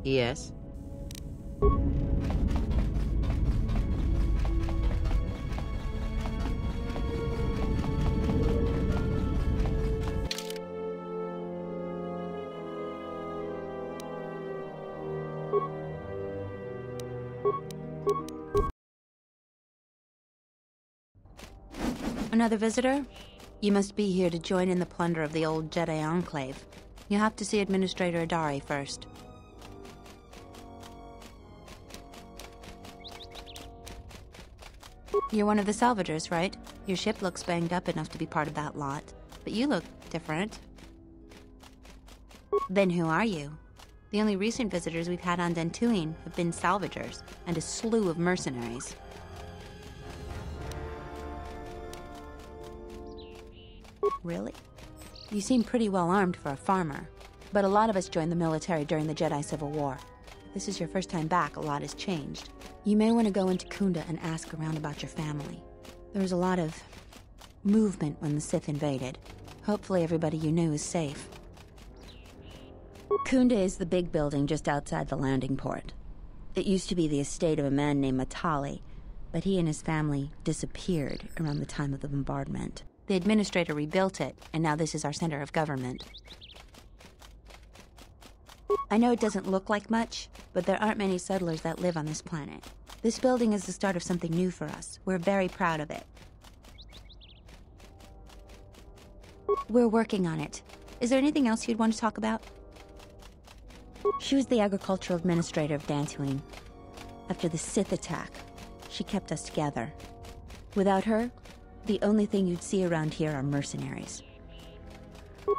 Yes. Another visitor? You must be here to join in the plunder of the old Jedi Enclave. You have to see Administrator Adari first. You're one of the salvagers, right? Your ship looks banged up enough to be part of that lot, but you look different. Then who are you? The only recent visitors we've had on Dantooine have been salvagers and a slew of mercenaries. Really? You seem pretty well armed for a farmer, but a lot of us joined the military during the Jedi Civil War. If this is your first time back, a lot has changed. You may want to go into Kunda and ask around about your family. There was a lot of movement when the Sith invaded. Hopefully everybody you knew is safe. Kunda is the big building just outside the landing port. It used to be the estate of a man named Matali, but he and his family disappeared around the time of the bombardment. The administrator rebuilt it, and now this is our center of government. I know it doesn't look like much, but there aren't many settlers that live on this planet. This building is the start of something new for us. We're very proud of it. We're working on it. Is there anything else you'd want to talk about? She was the agricultural administrator of Dantooine. After the Sith attack, she kept us together. Without her, the only thing you'd see around here are mercenaries.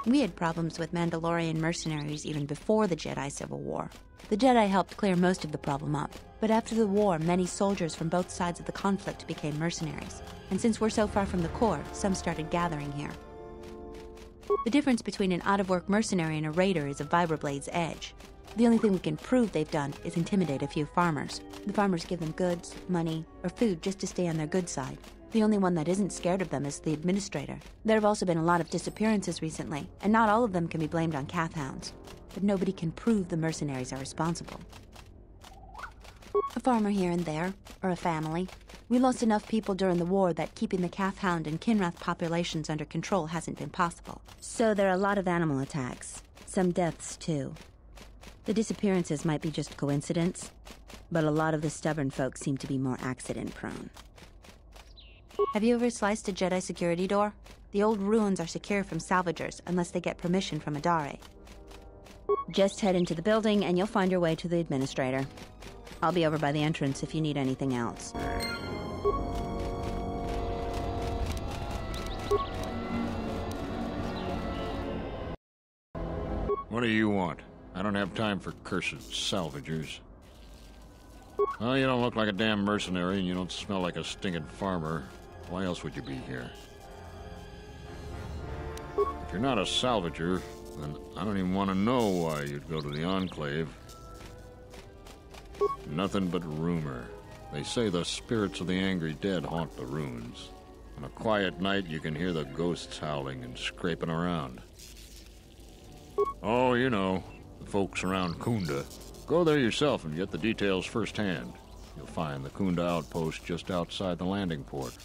We had problems with Mandalorian mercenaries even before the Jedi Civil War. The Jedi helped clear most of the problem up, but after the war, many soldiers from both sides of the conflict became mercenaries. And since we're so far from the core, some started gathering here. The difference between an out-of-work mercenary and a raider is a vibroblade's edge. The only thing we can prove they've done is intimidate a few farmers. The farmers give them goods, money, or food just to stay on their good side. The only one that isn't scared of them is the administrator. There have also been a lot of disappearances recently, and not all of them can be blamed on Cath hounds. But nobody can prove the mercenaries are responsible. A farmer here and there, or a family. We lost enough people during the war that keeping the Cath hound and Kinrath populations under control hasn't been possible. So there are a lot of animal attacks. Some deaths, too. The disappearances might be just coincidence, but a lot of the stubborn folk seem to be more accident-prone. Have you ever sliced a Jedi security door? The old ruins are secure from salvagers unless they get permission from Adare. Just head into the building and you'll find your way to the administrator. I'll be over by the entrance if you need anything else. What do you want? I don't have time for cursed salvagers. Well, you don't look like a damn mercenary and you don't smell like a stinking farmer. Why else would you be here? If you're not a salvager, then I don't even want to know why you'd go to the Enclave. Nothing but rumor. They say the spirits of the angry dead haunt the ruins. On a quiet night, you can hear the ghosts howling and scraping around. Oh, you know, the folks around Kunda. Go there yourself and get the details firsthand. You'll find the Kunda outpost just outside the landing port.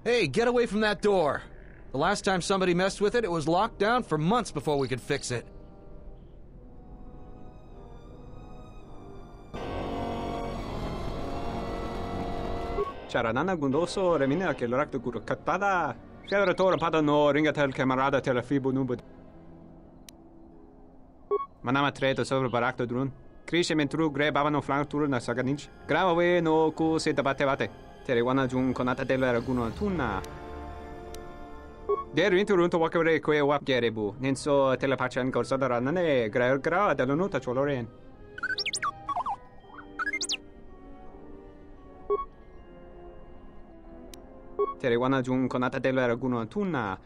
Hey, get away from that door! The last time somebody messed with it, it was locked down for months before we could fix it. Charanana gundoso remina che l'orak guru katpada. Fiadra tora pada no ringatel camarada tela fibu nubud. Manama treto sobre barakto drun. Krishe mentru gre babano flank tur na saganich. Grava we no ku se tabate bate. Tere wana jun konata tela raguno tunna. Der intu runto wakare kwe wap gerebu. Nenso telepachan korsada nane gra delonuta choloren. Tere wana jun konata tela raguno tunna.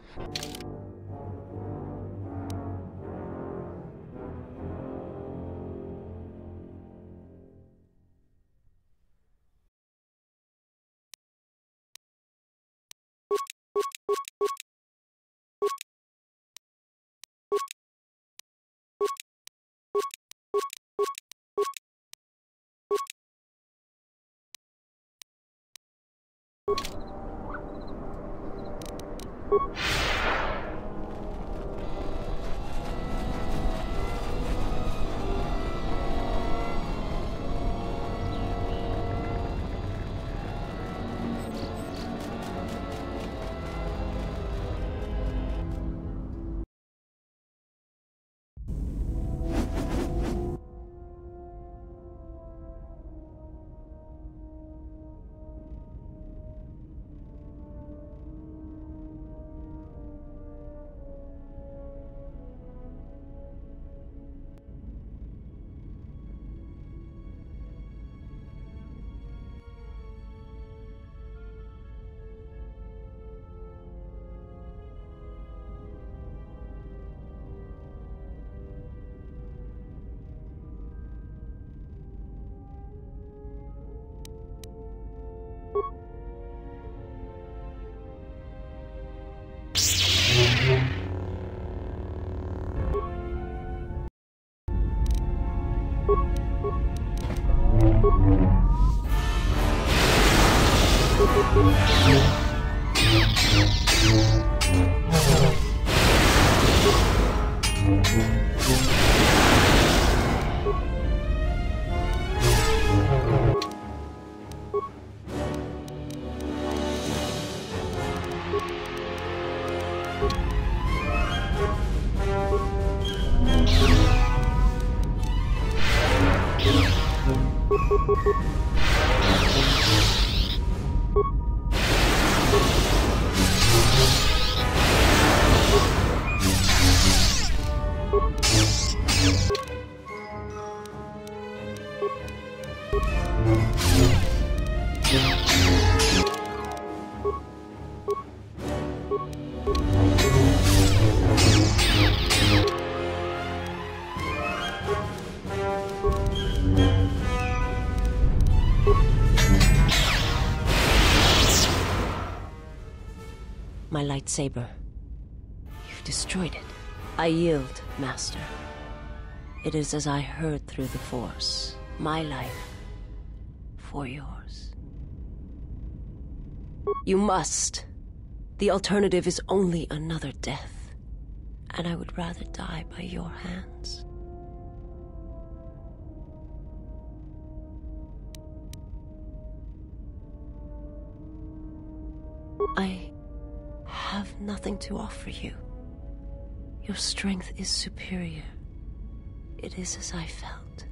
My lightsaber. You've destroyed it. I yield, Master. It is as I heard through the Force. My life for yours. You must. The alternative is only another death. And I would rather die by your hands. I have nothing to offer you. Your strength is superior. It is as I felt.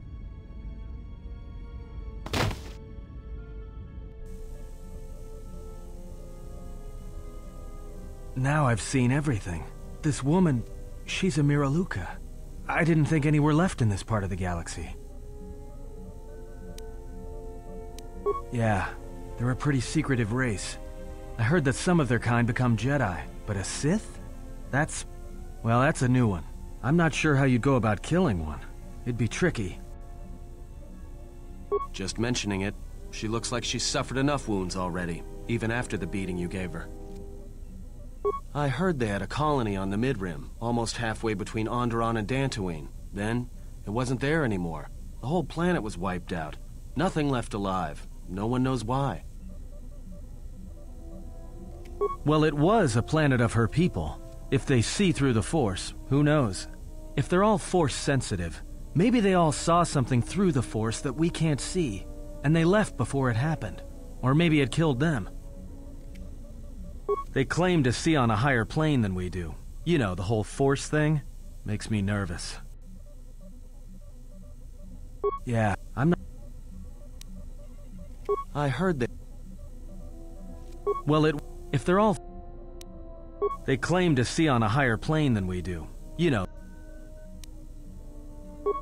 Now I've seen everything. This woman, she's a Miraluka. I didn't think any were left in this part of the galaxy. Yeah, they're a pretty secretive race. I heard that some of their kind become Jedi, but a Sith? That's a new one. I'm not sure how you'd go about killing one. It'd be tricky. Just mentioning it, she looks like she's suffered enough wounds already, even after the beating you gave her. I heard they had a colony on the Mid-Rim, almost halfway between Onderon and Dantooine. Then, it wasn't there anymore. The whole planet was wiped out. Nothing left alive. No one knows why. Well, it was a planet of her people. If they see through the Force, who knows? If they're all Force-sensitive, maybe they all saw something through the Force that we can't see, and they left before it happened. Or maybe it killed them. They claim to see on a higher plane than we do. You know, the whole Force thing makes me nervous. Yeah, I'm not... I heard that... Well, if they're all... They claim to see on a higher plane than we do. You know.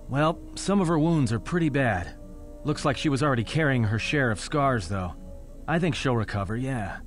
Well, some of her wounds are pretty bad. Looks like she was already carrying her share of scars, though. I think she'll recover, yeah.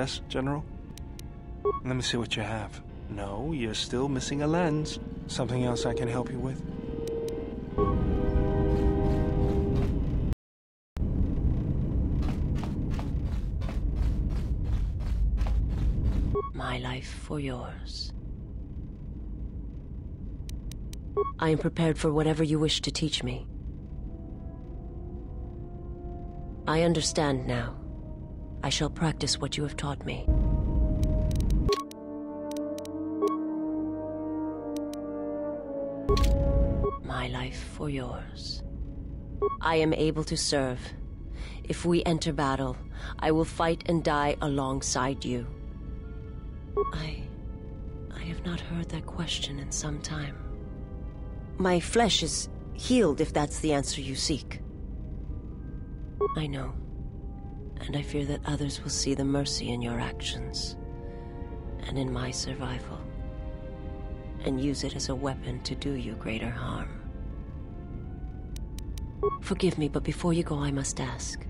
stress, General? Let me see what you have. No, you're still missing a lens. Something else I can help you with? My life for yours. I am prepared for whatever you wish to teach me. I understand now. I shall practice what you have taught me. My life for yours. I am able to serve. If we enter battle, I will fight and die alongside you. I have not heard that question in some time. My flesh is healed if that's the answer you seek. I know, and I fear that others will see the mercy in your actions, and in my survival, and use it as a weapon to do you greater harm. Forgive me, but before you go, I must ask,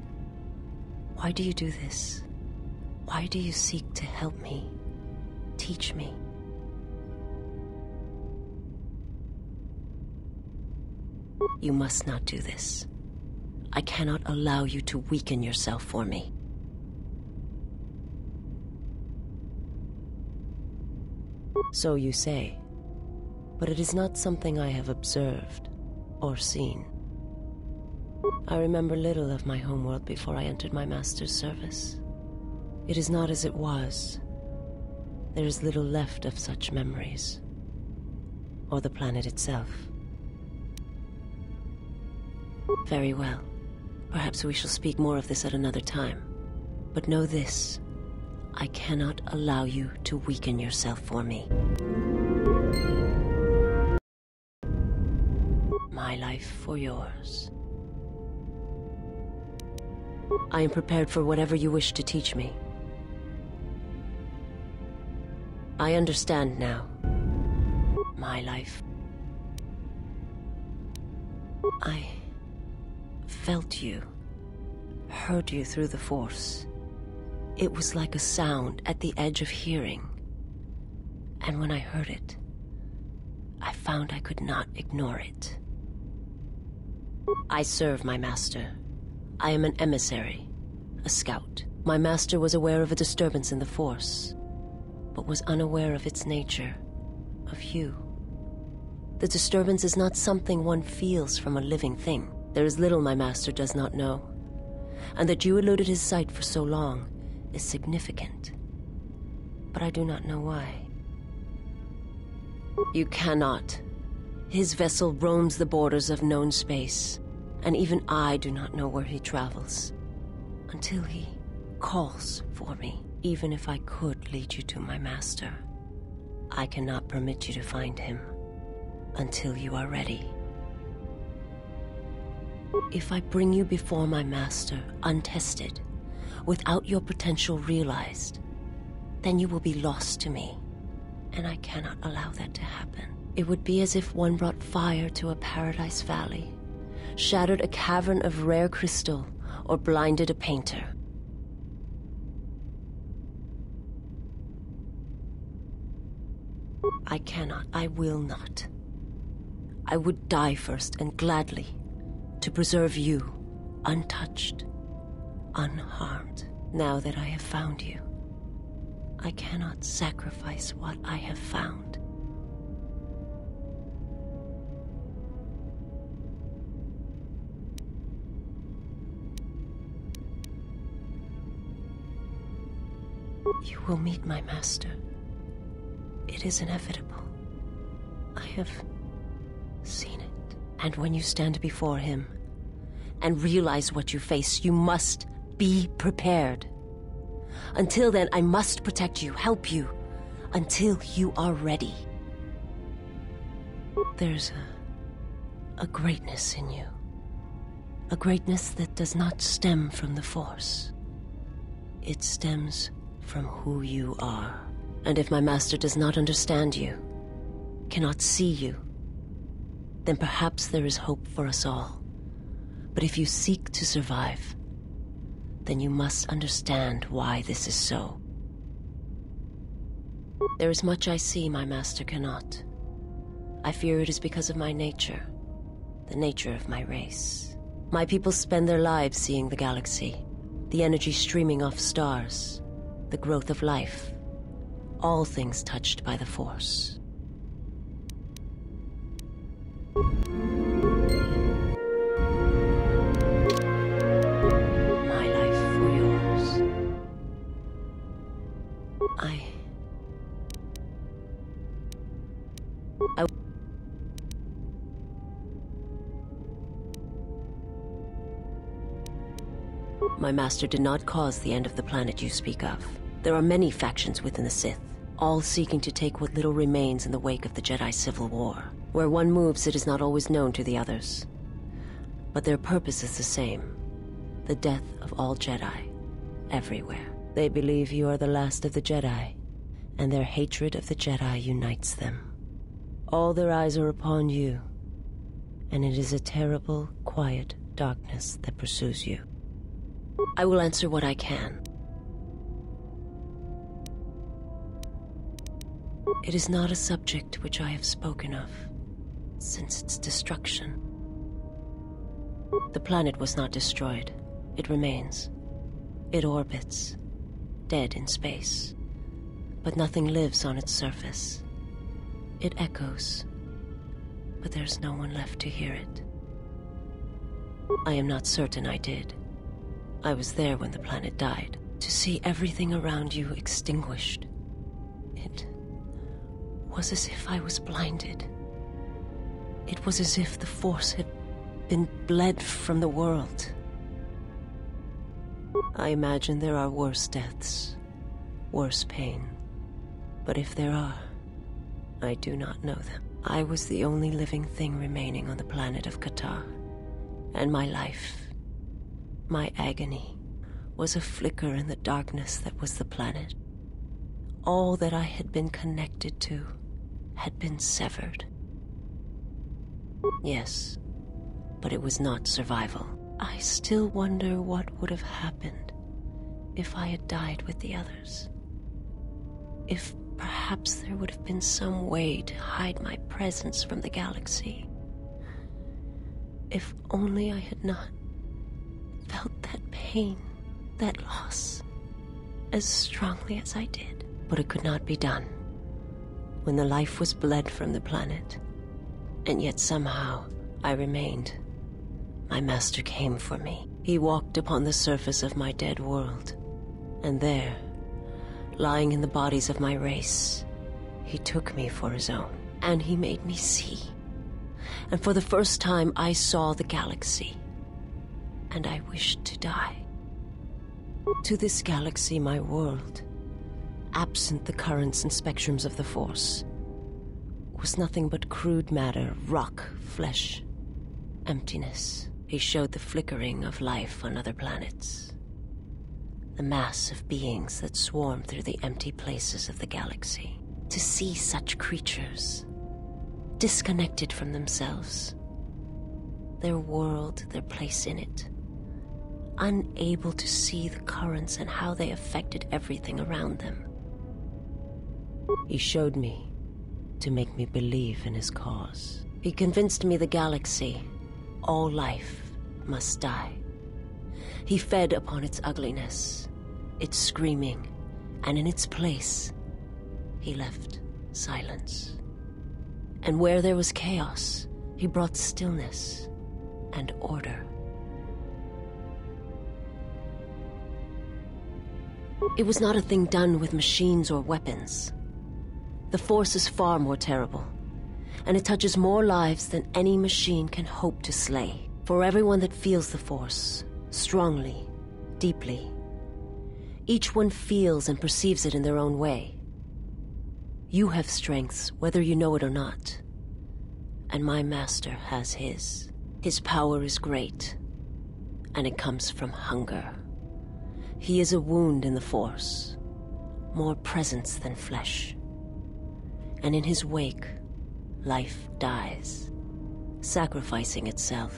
why do you do this? Why do you seek to help me, teach me? You must not do this. I cannot allow you to weaken yourself for me. So you say, but it is not something I have observed or seen. I remember little of my homeworld before I entered my master's service. It is not as it was. There is little left of such memories, or the planet itself. Very well. Perhaps we shall speak more of this at another time. But know this, I cannot allow you to weaken yourself for me. My life for yours. I am prepared for whatever you wish to teach me. I understand now. My life. I felt you, heard you through the Force. It was like a sound at the edge of hearing. And when I heard it, I found I could not ignore it. I serve my master. I am an emissary, a scout. My master was aware of a disturbance in the Force, but was unaware of its nature, of you. The disturbance is not something one feels from a living thing. There is little my master does not know, and that you eluded his sight for so long is significant. But I do not know why. You cannot. His vessel roams the borders of known space, and even I do not know where he travels, until he calls for me. Even if I could lead you to my master, I cannot permit you to find him until you are ready. If I bring you before my master untested, without your potential realized, then you will be lost to me, and I cannot allow that to happen. It would be as if one brought fire to a paradise valley, shattered a cavern of rare crystal, or blinded a painter. I cannot, I will not. I would die first, and gladly, to preserve you, untouched, unharmed. Now that I have found you, I cannot sacrifice what I have found. You will meet my master. It is inevitable. I have seen it. And when you stand before him and realize what you face, you must be prepared. Until then, I must protect you, help you, until you are ready. There's a greatness in you. A greatness that does not stem from the Force. It stems from who you are. And if my master does not understand you, cannot see you, then perhaps there is hope for us all. But if you seek to survive, then you must understand why this is so. There is much I see my master cannot. I fear it is because of my nature, the nature of my race. My people spend their lives seeing the galaxy, the energy streaming off stars, the growth of life, all things touched by the Force. My life for yours. My master did not cause the end of the planet you speak of. There are many factions within the Sith, all seeking to take what little remains in the wake of the Jedi Civil War. Where one moves, it is not always known to the others. But their purpose is the same. The death of all Jedi, everywhere. They believe you are the last of the Jedi, and their hatred of the Jedi unites them. All their eyes are upon you, and it is a terrible, quiet darkness that pursues you. I will answer what I can. It is not a subject which I have spoken of since its destruction. The planet was not destroyed. It remains. It orbits, dead in space. But nothing lives on its surface. It echoes, but there's no one left to hear it. I am not certain I did. I was there when the planet died. To see everything around you extinguished. It was as if I was blinded. It was as if the Force had been bled from the world. I imagine there are worse deaths, worse pain. But if there are, I do not know them. I was the only living thing remaining on the planet of KotOR, and my life, my agony, was a flicker in the darkness that was the planet. All that I had been connected to had been severed. Yes, but it was not survival. I still wonder what would have happened if I had died with the others. If perhaps there would have been some way to hide my presence from the galaxy. If only I had not felt that pain, that loss, as strongly as I did. But it could not be done. When the life was bled from the planet, and yet somehow I remained, my master came for me. He walked upon the surface of my dead world, and there, lying in the bodies of my race, he took me for his own, and he made me see. And for the first time I saw the galaxy, and I wished to die. To this galaxy, my world, absent the currents and spectrums of the Force, was nothing but crude matter, rock, flesh, emptiness. He showed the flickering of life on other planets, the mass of beings that swarm through the empty places of the galaxy. To see such creatures, disconnected from themselves, their world, their place in it, unable to see the currents and how they affected everything around them. He showed me to make me believe in his cause. He convinced me the galaxy, all life, must die. He fed upon its ugliness, its screaming, and in its place, he left silence. And where there was chaos, he brought stillness and order. It was not a thing done with machines or weapons. The Force is far more terrible, and it touches more lives than any machine can hope to slay. For everyone that feels the Force, strongly, deeply, each one feels and perceives it in their own way. You have strengths, whether you know it or not, and my master has his. His power is great, and it comes from hunger. He is a wound in the Force, more presence than flesh. And in his wake, life dies, sacrificing itself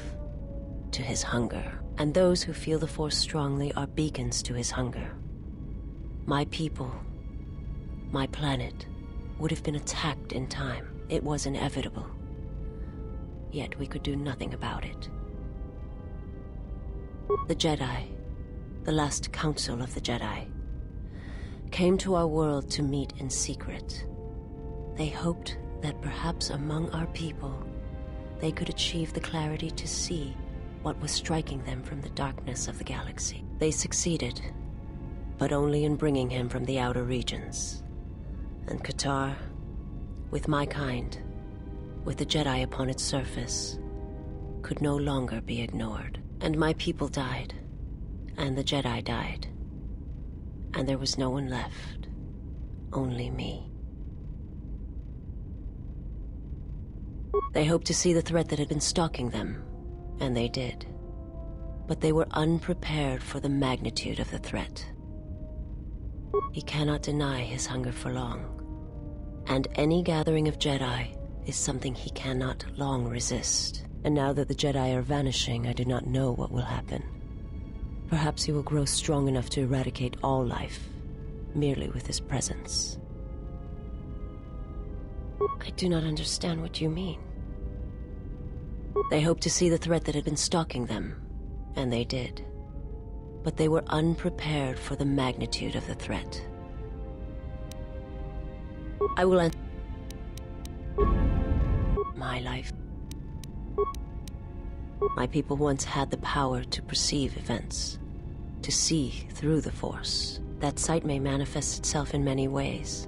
to his hunger. And those who feel the Force strongly are beacons to his hunger. My people My planet would have been attacked in time. It was inevitable. Yet we could do nothing about it. The Jedi, the last council of the Jedi, came to our world to meet in secret. They hoped that perhaps among our people, they could achieve the clarity to see what was striking them from the darkness of the galaxy. They succeeded, but only in bringing him from the outer regions. And KotOR, with my kind, with the Jedi upon its surface, could no longer be ignored. And my people died, and the Jedi died, and there was no one left, only me. They hoped to see the threat that had been stalking them, and they did. But they were unprepared for the magnitude of the threat. He cannot deny his hunger for long, and any gathering of Jedi is something he cannot long resist. And now that the Jedi are vanishing, I do not know what will happen. Perhaps he will grow strong enough to eradicate all life, merely with his presence. I do not understand what you mean. They hoped to see the threat that had been stalking them, and they did. But they were unprepared for the magnitude of the threat. I will answer my life. My people once had the power to perceive events, to see through the Force. That sight may manifest itself in many ways,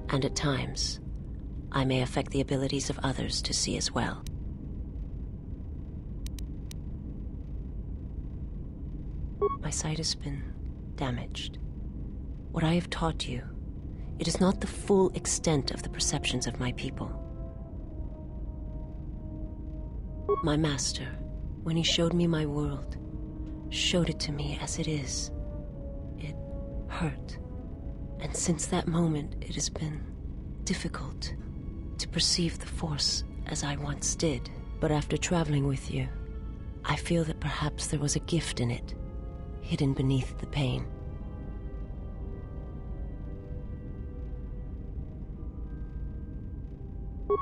and at times, I may affect the abilities of others to see as well. My sight has been damaged. What I have taught you, it is not the full extent of the perceptions of my people. My master, when he showed me my world, showed it to me as it is. It hurt. And since that moment, it has been difficult to perceive the Force as I once did. But after traveling with you, I feel that perhaps there was a gift in it, hidden beneath the pain.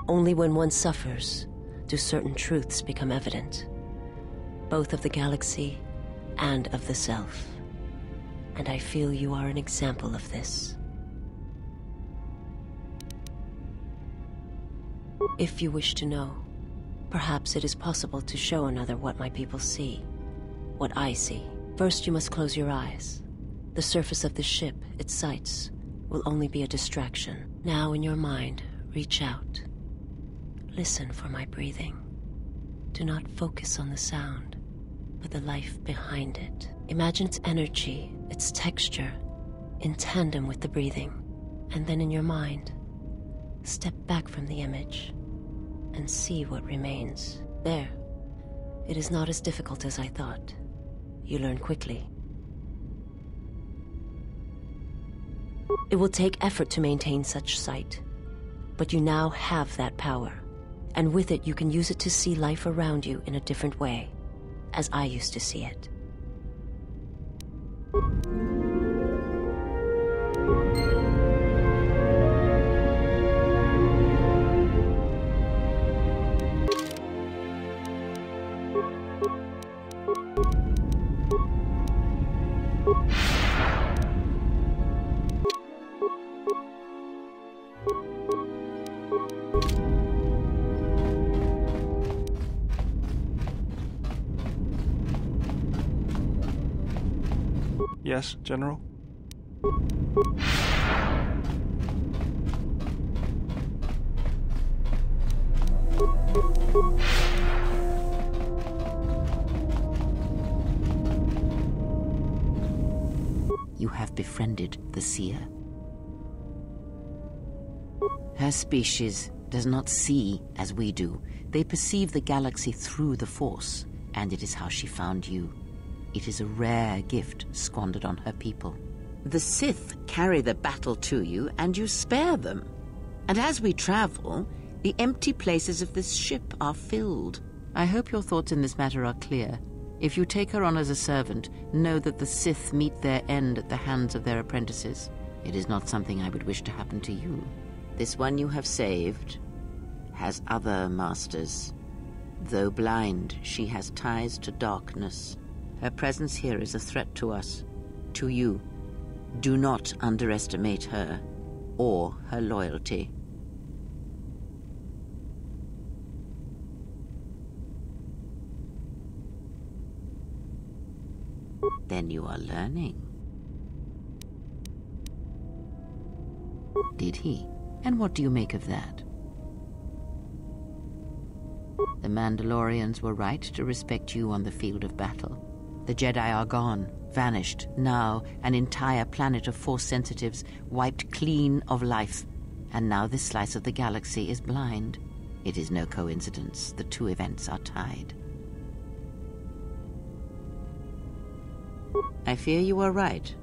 Only when one suffers do certain truths become evident, both of the galaxy and of the self. And I feel you are an example of this. If you wish to know, perhaps it is possible to show another what my people see, what I see. First, you must close your eyes. The surface of the ship, its sights, will only be a distraction. Now, in your mind, reach out. Listen for my breathing. Do not focus on the sound, but the life behind it. Imagine its energy, its texture, in tandem with the breathing. And then in your mind, step back from the image and see what remains. There. It is not as difficult as I thought. You learn quickly. It will take effort to maintain such sight, but you now have that power. And with it, you can use it to see life around you in a different way, as I used to see it. Yes, General? You have befriended the Seer. Her species does not see as we do. They perceive the galaxy through the Force, and it is how she found you. It is a rare gift squandered on her people. The Sith carry the battle to you, and you spare them. And as we travel, the empty places of this ship are filled. I hope your thoughts in this matter are clear. If you take her on as a servant, know that the Sith meet their end at the hands of their apprentices. It is not something I would wish to happen to you. This one you have saved has other masters. Though blind, she has ties to darkness. Her presence here is a threat to us, to you. Do not underestimate her or her loyalty. Then you are learning. Did he? And what do you make of that? The Mandalorians were right to respect you on the field of battle. The Jedi are gone, vanished. Now, an entire planet of Force sensitives wiped clean of life. And now this slice of the galaxy is blind. It is no coincidence. The two events are tied. I fear you are right.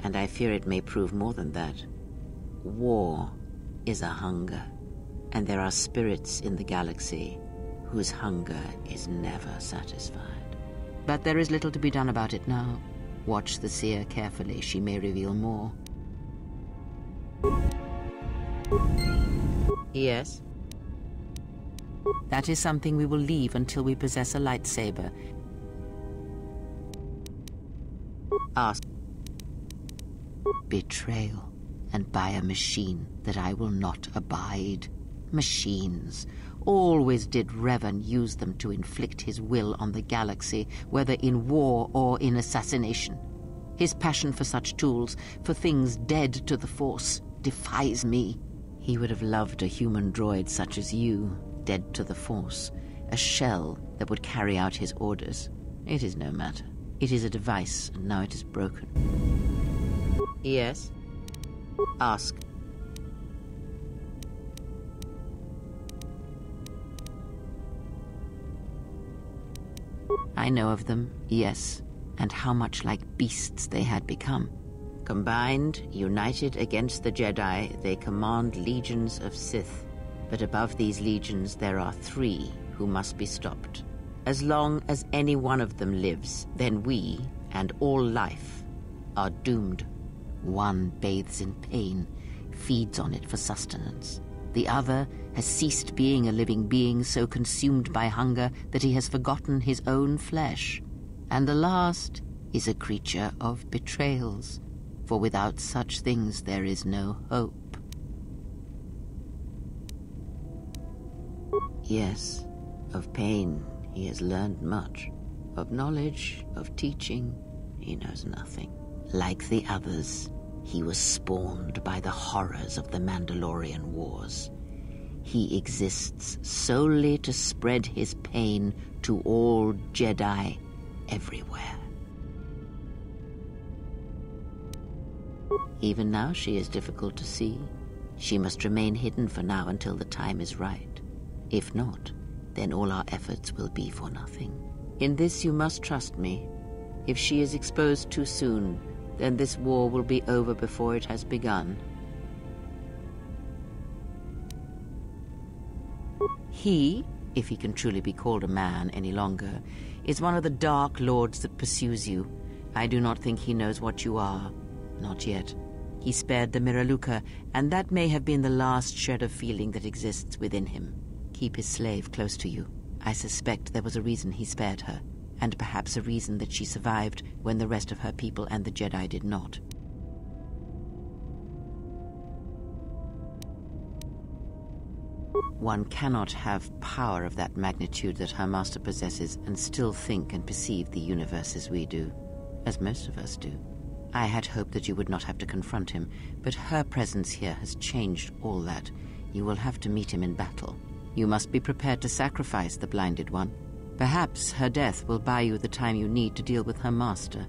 And I fear it may prove more than that. War is a hunger. And there are spirits in the galaxy whose hunger is never satisfied. But there is little to be done about it now. Watch the seer carefully. She may reveal more. Yes? That is something we will leave until we possess a lightsaber. Ask. Betrayal, and by a machine that I will not abide. Machines. Always did Revan use them to inflict his will on the galaxy, whether in war or in assassination. His passion for such tools, for things dead to the Force, defies me. He would have loved a human droid such as you, dead to the Force, a shell that would carry out his orders. It is no matter. It is a device, and now it is broken. Yes? Ask. I know of them, yes, and how much like beasts they had become. Combined, united against the Jedi, they command legions of Sith. But above these legions there are 3 who must be stopped. As long as any one of them lives, then we, and all life, are doomed. One bathes in pain, feeds on it for sustenance. The other has ceased being a living being, so consumed by hunger that he has forgotten his own flesh. And the last is a creature of betrayals, for without such things there is no hope. Yes, of pain he has learned much. Of knowledge, of teaching, he knows nothing. Like the others, he was spawned by the horrors of the Mandalorian Wars. He exists solely to spread his pain to all Jedi everywhere. Even now she is difficult to see. She must remain hidden for now until the time is right. If not, then all our efforts will be for nothing. In this you must trust me. If she is exposed too soon, then this war will be over before it has begun. He, if he can truly be called a man any longer, is one of the Dark Lords that pursues you. I do not think he knows what you are. Not yet. He spared the Miraluka, and that may have been the last shred of feeling that exists within him. Keep his slave close to you. I suspect there was a reason he spared her, and perhaps a reason that she survived when the rest of her people and the Jedi did not. One cannot have power of that magnitude that her master possesses and still think and perceive the universe as we do, as most of us do. I had hoped that you would not have to confront him, but her presence here has changed all that. You will have to meet him in battle. You must be prepared to sacrifice the blinded one. Perhaps her death will buy you the time you need to deal with her master.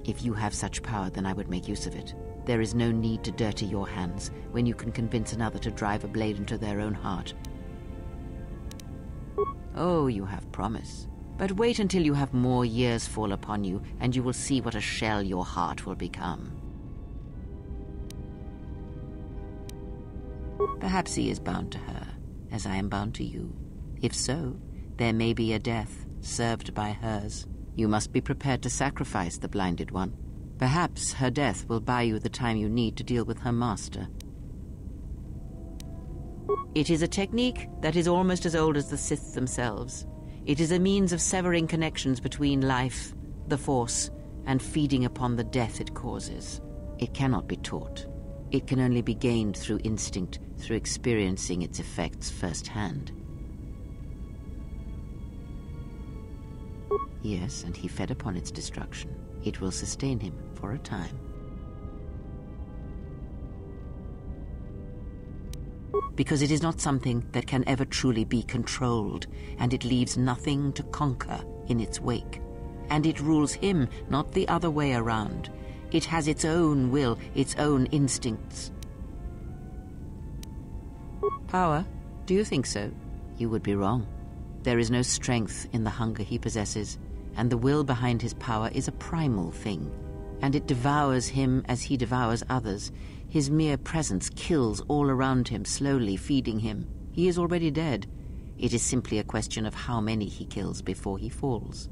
If you have such power, then I would make use of it. There is no need to dirty your hands when you can convince another to drive a blade into their own heart. Oh, you have promise. But wait until you have more years fall upon you, and you will see what a shell your heart will become. Perhaps he is bound to her, as I am bound to you. If so, there may be a death served by hers. You must be prepared to sacrifice the blinded one. Perhaps her death will buy you the time you need to deal with her master. It is a technique that is almost as old as the Sith themselves. It is a means of severing connections between life, the Force, and feeding upon the death it causes. It cannot be taught. It can only be gained through instinct, through experiencing its effects firsthand. Yes, and he fed upon its destruction. It will sustain him for a time. Because it is not something that can ever truly be controlled, and it leaves nothing to conquer in its wake. And it rules him, not the other way around. It has its own will, its own instincts. Power? Do you think so? You would be wrong. There is no strength in the hunger he possesses, and the will behind his power is a primal thing, and it devours him as he devours others. His mere presence kills all around him, slowly feeding him. He is already dead. It is simply a question of how many he kills before he falls.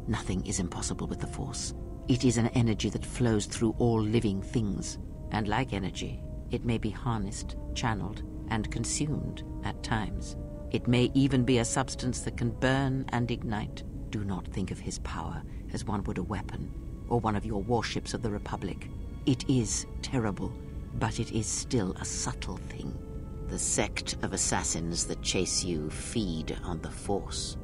Nothing is impossible with the Force. It is an energy that flows through all living things, and like energy, it may be harnessed, channeled, and consumed at times. It may even be a substance that can burn and ignite. Do not think of his power as one would a weapon, or one of your warships of the Republic. It is terrible, but it is still a subtle thing. The sect of assassins that chase you feed on the Force.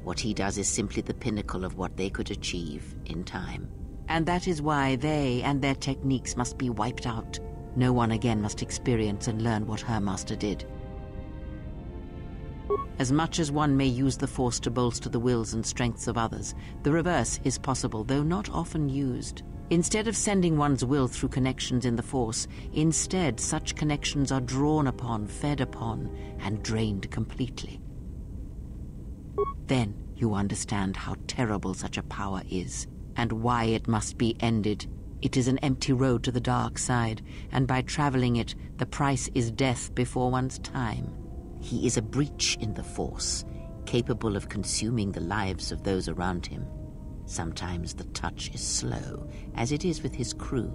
What he does is simply the pinnacle of what they could achieve in time. And that is why they and their techniques must be wiped out. No one again must experience and learn what her master did. As much as one may use the Force to bolster the wills and strengths of others, the reverse is possible, though not often used. Instead of sending one's will through connections in the Force, instead such connections are drawn upon, fed upon, and drained completely. Then you understand how terrible such a power is, and why it must be ended. It is an empty road to the dark side, and by traveling it, the price is death before one's time. He is a breach in the Force, capable of consuming the lives of those around him. Sometimes the touch is slow, as it is with his crew.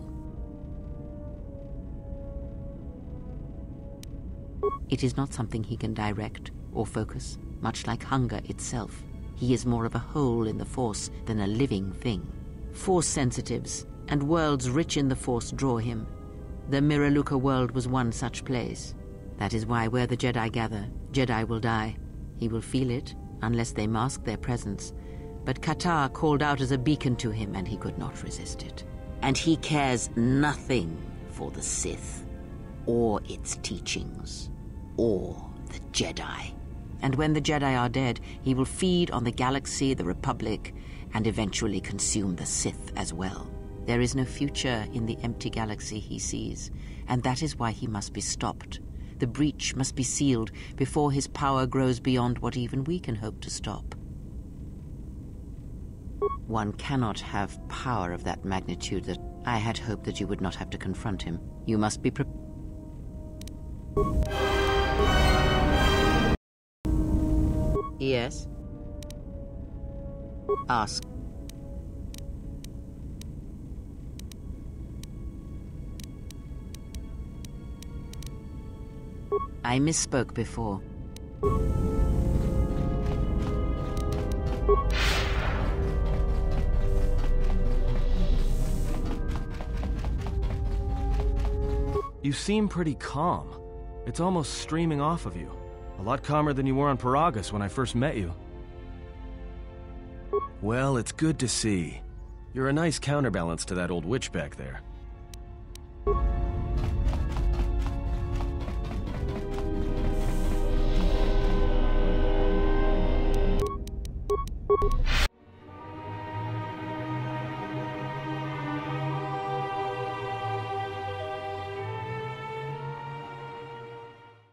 It is not something he can direct or focus, much like hunger itself. He is more of a hole in the Force than a living thing. Force sensitives and worlds rich in the Force draw him. The Miraluka world was one such place. That is why where the Jedi gather, Jedi will die. He will feel it, unless they mask their presence. But KotOR called out as a beacon to him, and he could not resist it. And he cares nothing for the Sith, or its teachings, or the Jedi. And when the Jedi are dead, he will feed on the galaxy, the Republic, and eventually consume the Sith as well. There is no future in the empty galaxy he sees, and that is why he must be stopped. The breach must be sealed before his power grows beyond what even we can hope to stop. One cannot have power of that magnitude. That I had hoped that you would not have to confront him. You must be Yes? Ask. I misspoke before. You seem pretty calm. It's almost streaming off of you. A lot calmer than you were on Paragus when I first met you. Well, it's good to see. You're a nice counterbalance to that old witch back there.